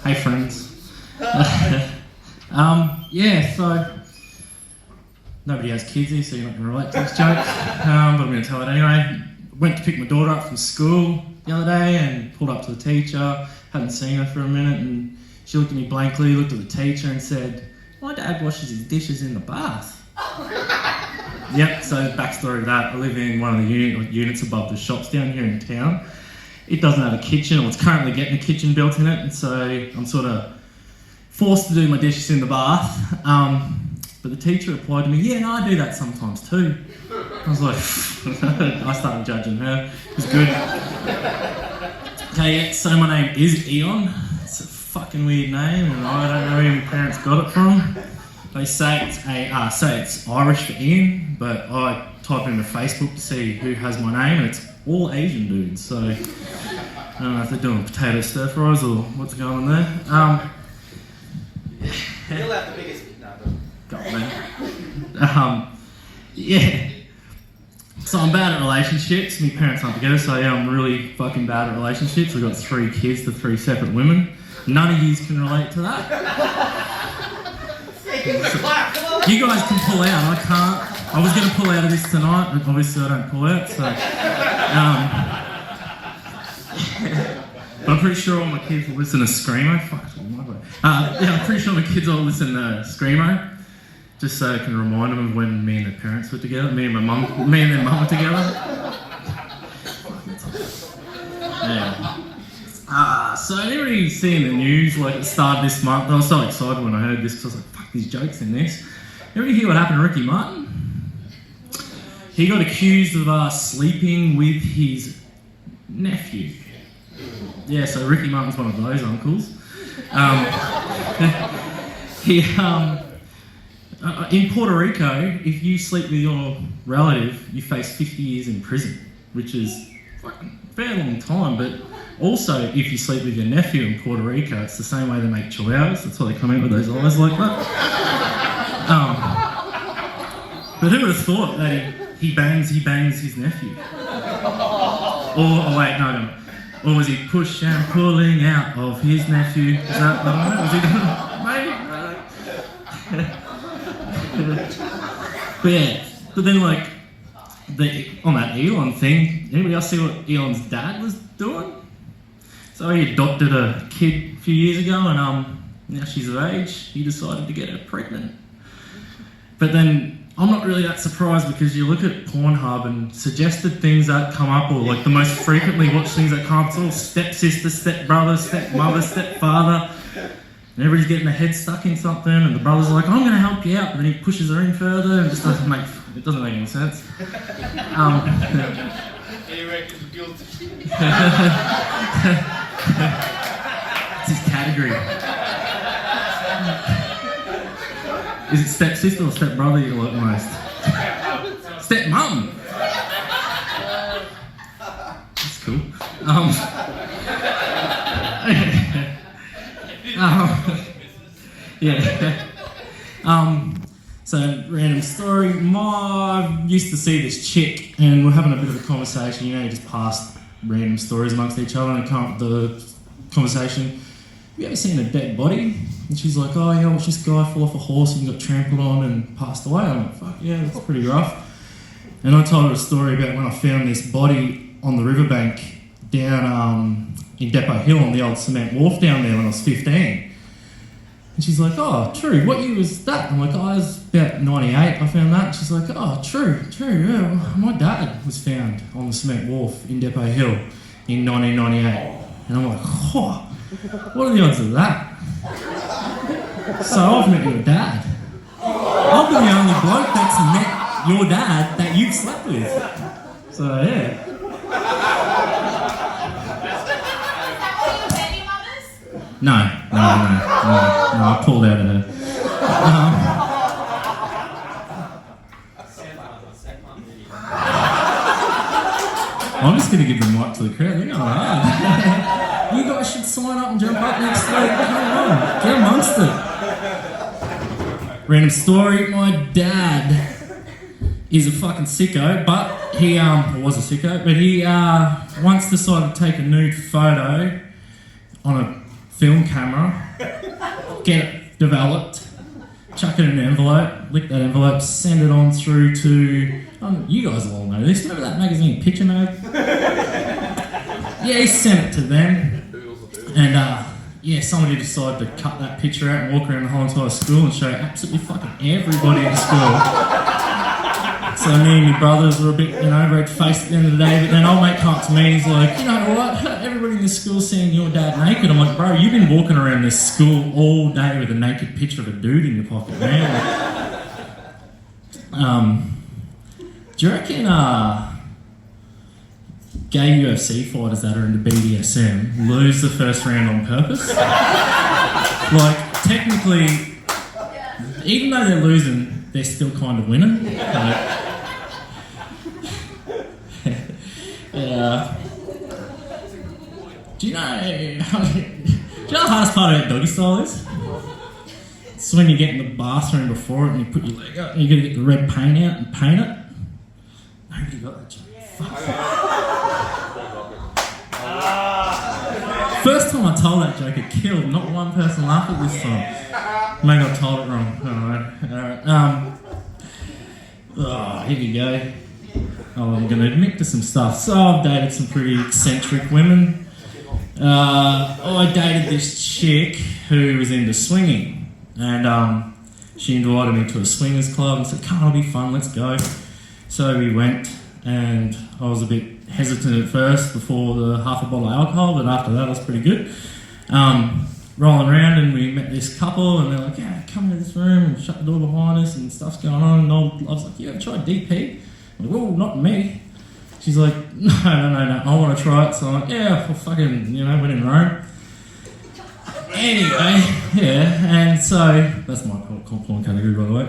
Hey friends. Yeah, so nobody has kids here, so you're not going to relate to this joke, but I'm going to tell it anyway. Went to pick my daughter up from school the other day and pulled up to the teacher. Hadn't seen her for a minute, and she looked at me blankly, looked at the teacher and said, "My dad washes his dishes in the bath." Yep, so backstory to that, I live in one of the units above the shops down here in town. It doesn't have a kitchen, or it's currently getting a kitchen built in it, and so I'm sort of forced to do my dishes in the bath. But the teacher replied to me, "Yeah, no, I do that sometimes too." I was like, I started judging her. It was good. Okay, yeah, so my name is Eion. It's a fucking weird name, and I don't know where my parents got it from. They say it's Irish for Ian, but I type into Facebook to see who has my name, and it's all Asian dudes. So I don't know if they're doing potato stir fries or what's going on there. You'll have the biggest. No, God, man. Yeah. So I'm bad at relationships. My parents aren't together, so yeah, I'm really fucking bad at relationships. I've got 3 kids to 3 separate women. None of you can relate to that. So, you guys can pull out, I can't. I was going to pull out of this tonight, but obviously I don't pull out, so... but I'm pretty sure all my kids will listen to Screamo. Fuck, yeah, I'm pretty sure my kids all listen to Screamo, just so I can remind them of when me and their parents were together, me and their mum were together. Yeah. So anybody seeing the news like at the start of this month? I was so excited when I heard this because I was like, fuck, these jokes in this. Everybody hear what happened to Ricky Martin? He got accused of sleeping with his nephew. Yeah, so Ricky Martin's one of those uncles. In Puerto Rico, if you sleep with your relative, you face 50 years in prison, which is a fair long time, but also, if you sleep with your nephew in Puerto Rico, it's the same way they make chihuahuas. That's why they come out with those eyes like that. But who would have thought that he bangs his nephew? Or was he push and pulling out of his nephew? Is that what I know? Was he But yeah, but then like on that Eion thing, anybody else see what Eon's dad was doing? So he adopted a kid a few years ago, and now she's of age. He decided to get her pregnant. But then I'm not really that surprised, because you look at Pornhub and suggested things that come up, or like the most frequently watched things that come up, it's all stepsister, stepbrother, stepmother, stepfather, and everybody's getting their head stuck in something, and the brother's like, "I'm going to help you out," but then he pushes her in further, and it just doesn't make any sense. It's his category. Is it stepsister or stepbrother you like most? Stepmum. That's cool. Yeah. So, random story. I used to see this chick, and we're having a bit of a conversation. You just pass random stories amongst each other, and come up with the conversation. Have you ever seen a dead body? And she's like, "Oh yeah, watch this guy fall off a horse and got trampled on and passed away." I'm like, "Fuck yeah, that's pretty rough." And I told her a story about when I found this body on the riverbank down in Depot Hill on the old cement wharf down there when I was 15. And she's like, "Oh, true. What year was that?" I'm like, "Oh, it was about 98. I found that." And she's like, "Oh, true. Yeah, my dad was found on the cement wharf in Depot Hill in 1998. And I'm like, "Oh, what are the odds of that?" So I've met your dad. I'll be the only bloke that's met your dad that you've slept with. So yeah. No, I pulled out of her. I'm just going to give the mic to the crowd. They're going hard. You guys should sign up and jump up next week. Come on, get amongst it. Random story. My dad is a fucking sicko, but he was a sicko, but he once decided to take a nude photo on a film camera, get it developed, chuck it in an envelope, lick that envelope, send it on through to, you guys will all know this, remember that magazine, Picture Mag? Yeah, he sent it to them, and somebody decided to cut that picture out and walk around the whole entire school and show absolutely fucking everybody in the school. So me and my brothers were a bit, red-faced at the end of the day, but then old mate come up to me and he's like, you know what, everybody in the school seeing your dad naked. I'm like, bro, you've been walking around this school all day with a naked picture of a dude in your pocket, man. Do you reckon gay UFC fighters that are into BDSM lose the first round on purpose? Like, technically, even though they're losing, they're still kind of winning. Do you know the hardest part about doggy style is? It's when you get in the bathroom before it and you put your leg up and you gotta get the red paint out and paint it. Nobody got that joke. Fuck. First time I told that joke, it killed. Not one person laughed at this time. Maybe I told it wrong. Alright. Here we go. I'm going to admit to some stuff. So I've dated some pretty eccentric women. I dated this chick who was into swinging, and she invited me to a swingers club and said, "Come on, it'll be fun, let's go." So we went, and I was a bit hesitant at first before the half a bottle of alcohol, but after that it was pretty good. Rolling around and we met this couple and they're like, "Yeah, come into this room," and shut the door behind us and stuff's going on, and I was like, "You ever tried DP?" I'm like, "Oh, not me." She's like, no, I want to try it." So I'm like, "Yeah, well, fucking, went in Rome." Anyway, and so, that's my porn category, by the way.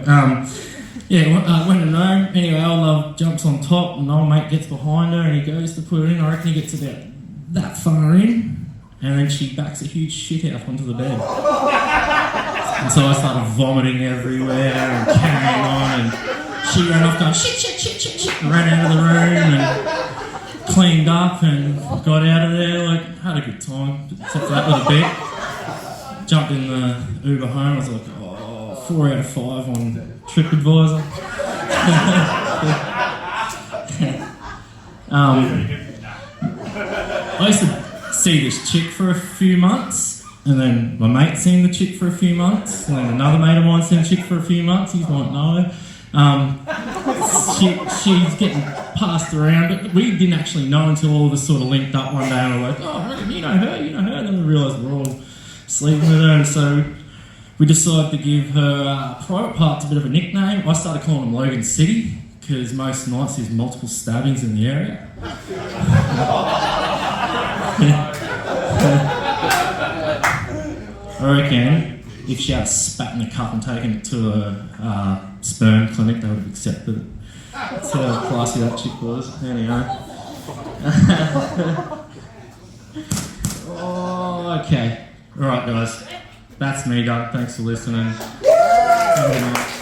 Went in Rome. Anyway, old love jumps on top and old mate gets behind her and he goes to put it in. I reckon he gets about that far in, and then she backs a huge shit out onto the bed. And so I started vomiting everywhere and carrying on, and she ran off going, shit, and ran out of the room and cleaned up and got out of there, had a good time, except for that little bit. Jumped in the Uber home, I was like, 4 out of 5 on TripAdvisor. I used to see this chick for a few months, and then my mate seen the chick for a few months, and then another mate of mine seen the chick for a few months. He's like, "No." She's getting passed around, but we didn't actually know until all of us sort of linked up one day and we're like, "Oh, I reckon you know her," and then we realised we're all sleeping with her, and so we decided to give her private parts a bit of a nickname. I started calling them Logan City, because most nights there's multiple stabbings in the area. I reckon if she had spat in a cup and taken it to a sperm clinic, they would have accepted it. That's how classy that chick was. Anyway. Okay. Alright, guys. That's me done. Thanks for listening. Have a good night.